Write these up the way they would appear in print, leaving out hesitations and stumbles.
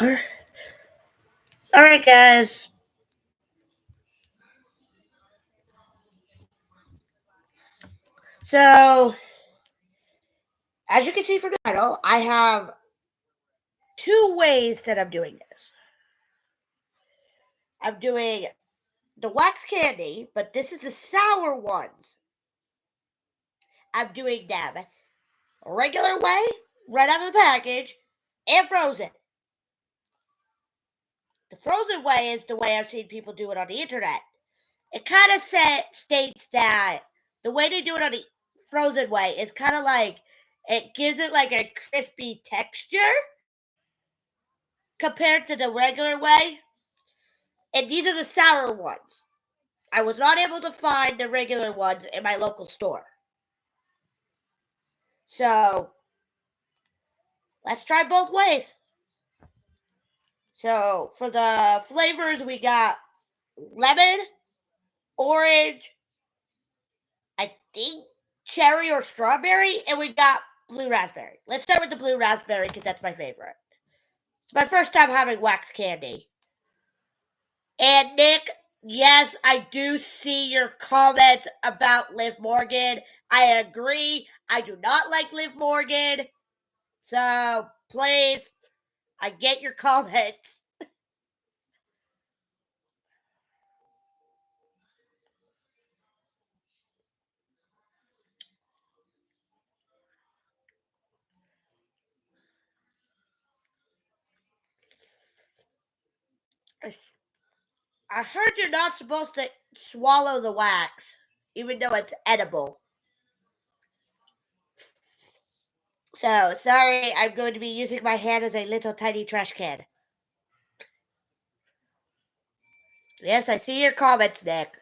All right, guys. So, as you can see from the title, I have two ways that I'm doing this. I'm doing the wax candy, but this is the sour ones. I'm doing them regular way, right out of the package, and frozen. The frozen way is the way I've seen people do it on the internet. It kind of states that the way they do it on the frozen way is kind of like it gives it like a crispy texture compared to the regular way. And these are the sour ones. I was not able to find the regular ones in my local store. So let's try both ways. So for the flavors, we got lemon, orange, I think cherry or strawberry, and we got blue raspberry. Let's start with the blue raspberry because that's my favorite. It's my first time having wax candy. And Nick, yes, I do see your comments about Liv Morgan. I agree. I do not like Liv Morgan. So please, I get your comments. I heard you're not supposed to swallow the wax, even though it's edible. So, sorry, I'm going to be using my hand as a little tiny trash can. Yes, I see your comments, Nick.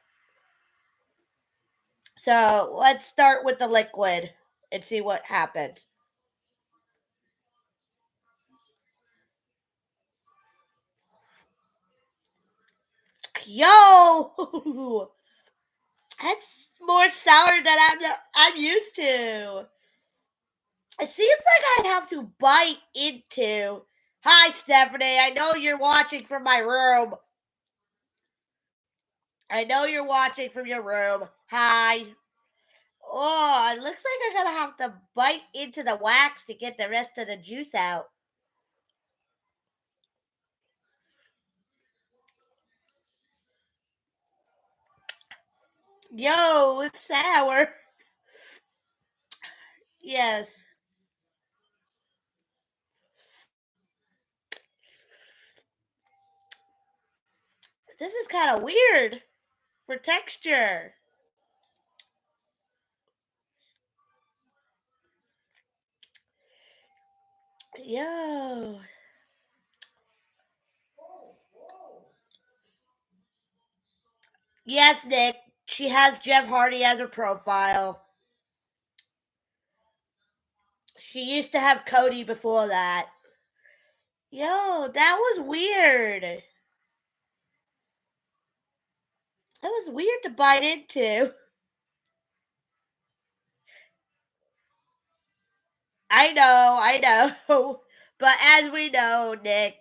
So, let's start with the liquid and see what happens. Yo! That's more sour than I'm used to. It seems like I have to bite into. Hi, Stephanie. I know you're watching from my room. I know you're watching from your room. Hi. Oh, it looks like I'm gonna have to bite into the wax to get the rest of the juice out. Yo, it's sour. Yes. This is kind of weird for texture. Yo. Yes, Nick. She has Jeff Hardy as her profile. She used to have Cody before that. Yo, that was weird. That was weird to bite into. I know. But as we know, Nick,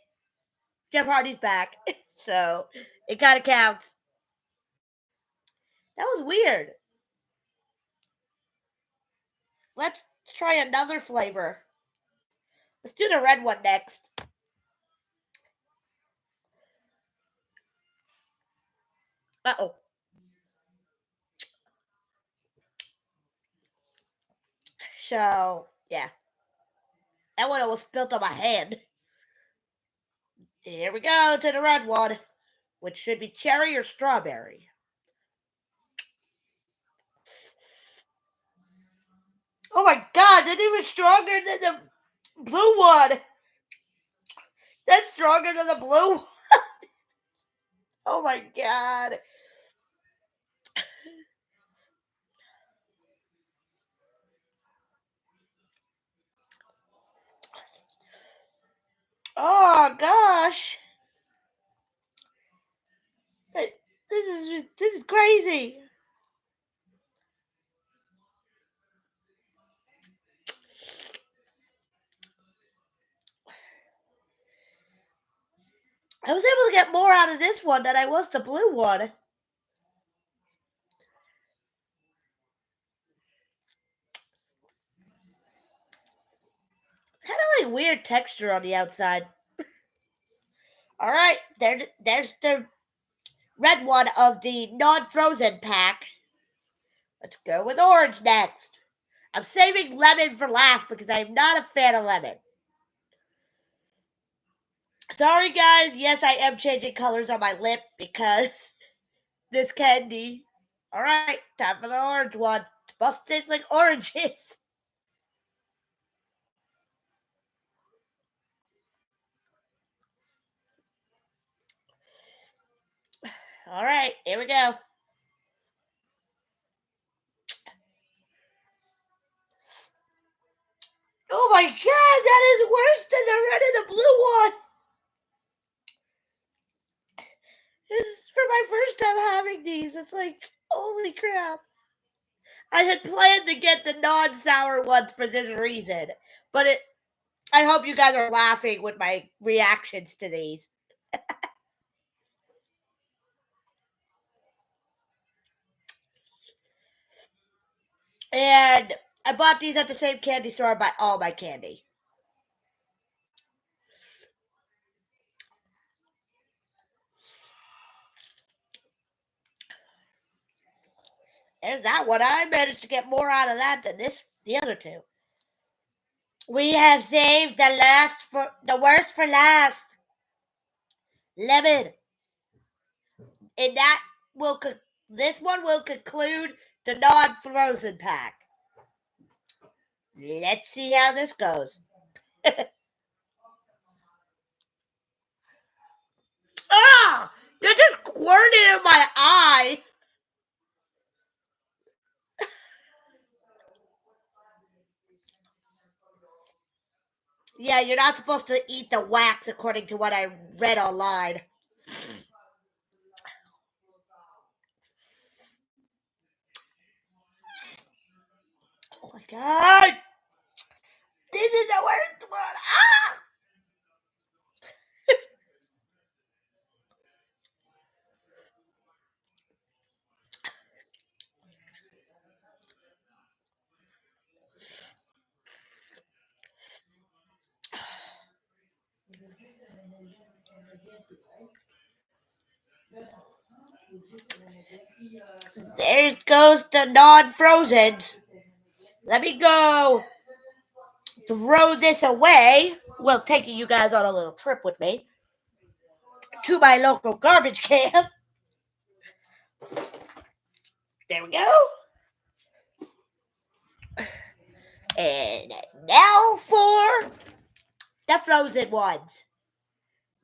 Jeff Hardy's back. So it kind of counts. That was weird. Let's try another flavor. Let's do the red one next. Uh-oh. So, yeah. That one almost spilled on my hand. Here we go to the red one, which should be cherry or strawberry. Oh my god, that's even stronger than the blue one. That's stronger than the blue one. Oh my god. Oh gosh. This is crazy. I was able to get more out of this one than I was the blue one. Kind of like weird texture on the outside. All right, there's the red one of the non-frozen pack. Let's go with orange next. I'm saving lemon for last because I'm not a fan of lemon. Sorry, guys. Yes, I am changing colors on my lip because this candy. All right, time for the orange one. It's supposed to taste like oranges. All right, here we go. Oh my god, that is worse than the red and the blue one. This is for my first time having these. It's like, holy crap. I had planned to get the non-sour ones for this reason, but I hope you guys are laughing with my reactions to these. And I bought these at the same candy store I buy all my candy. There's that one. I managed to get more out of that than the other two. We have saved the worst for last. Lemon. And this one will conclude the non-frozen pack. Let's see how this goes. Ah! That just squirted in my eye. Yeah, you're not supposed to eat the wax according to what I read online. Oh my god! This is the worst one! Ah! There goes the non-frozens. Let me go throw this away. Well, taking you guys on a little trip with me to my local garbage can. There we go. And now for the frozen ones.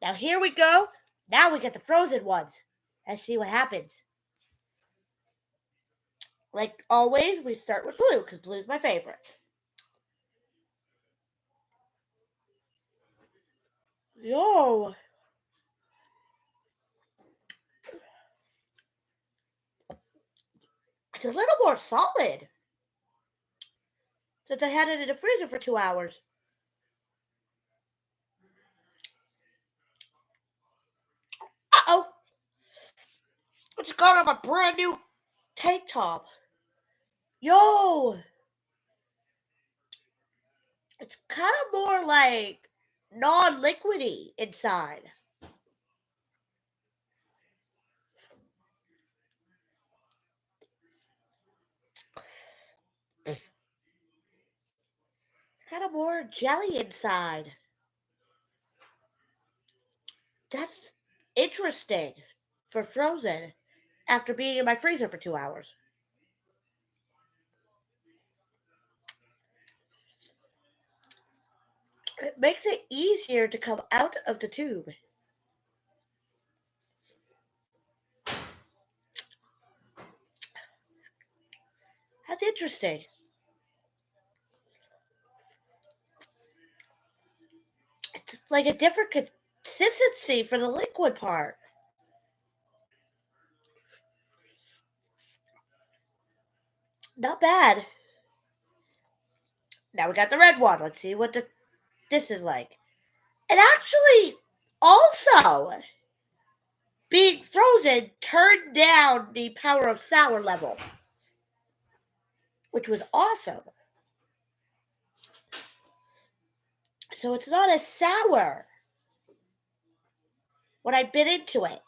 Now here we go. Now we get the frozen ones. Let's see what happens. Like always, we start with blue because blue is my favorite. Yo. It's a little more solid since I had it in the freezer for 2 hours. Uh-oh. I just got on my brand new tank top. Yo. It's kind of more like non-liquidy inside. Kind of more jelly inside. That's interesting for frozen after being in my freezer for 2 hours. It makes it easier to come out of the tube. That's interesting. It's like a different consistency for the liquid part. Not bad. Now we got the red one. Let's see what this is like. It actually Also, being frozen turned down the power of sour level, which was awesome. So it's not as sour when I bit into it.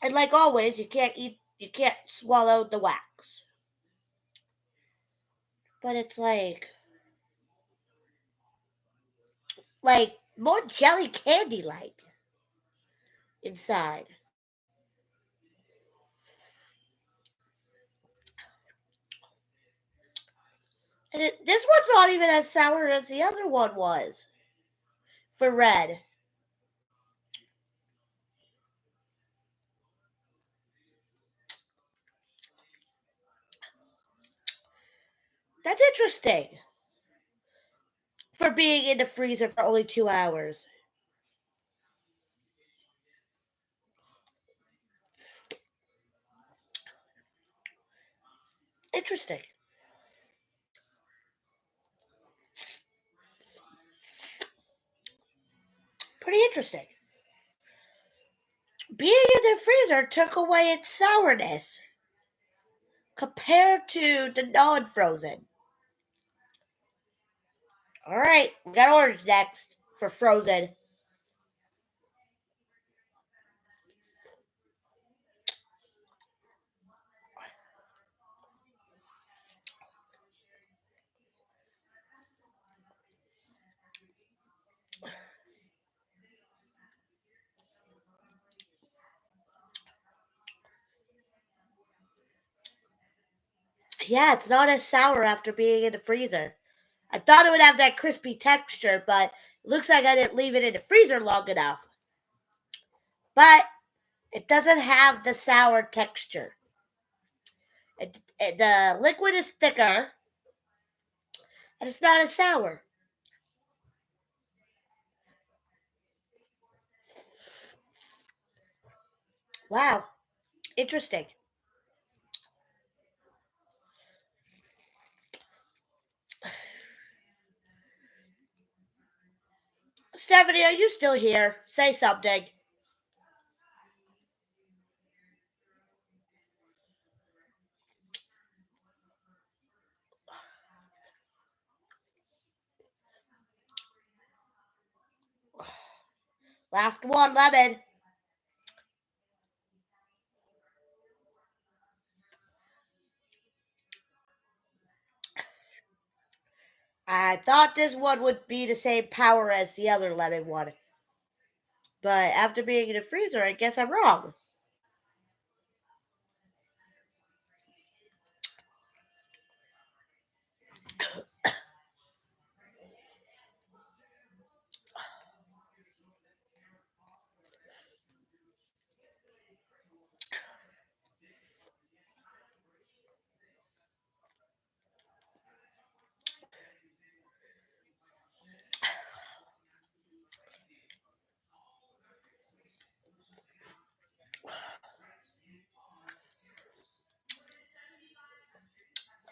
And like always, you can't swallow the wax. But it's like more jelly candy like inside. And this one's not even as sour as the other one was for red. That's interesting for being in the freezer for only 2 hours. Interesting. Pretty interesting. Being in the freezer took away its sourness compared to the non-frozen. All right, we got orange next for frozen. Yeah, it's not as sour after being in the freezer. I thought it would have that crispy texture, but it looks like I didn't leave it in the freezer long enough. But it doesn't have the sour texture. The liquid is thicker, and it's not as sour. Wow, interesting. Stephanie, are you still here? Say something. Last one, lemon. I thought this one would be the same power as the other lemon one. But after being in the freezer, I guess I'm wrong.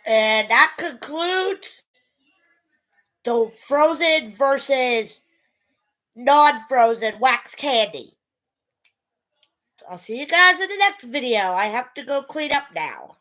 And that concludes the frozen versus non-frozen wax candy. I'll see you guys in the next video. I have to go clean up now.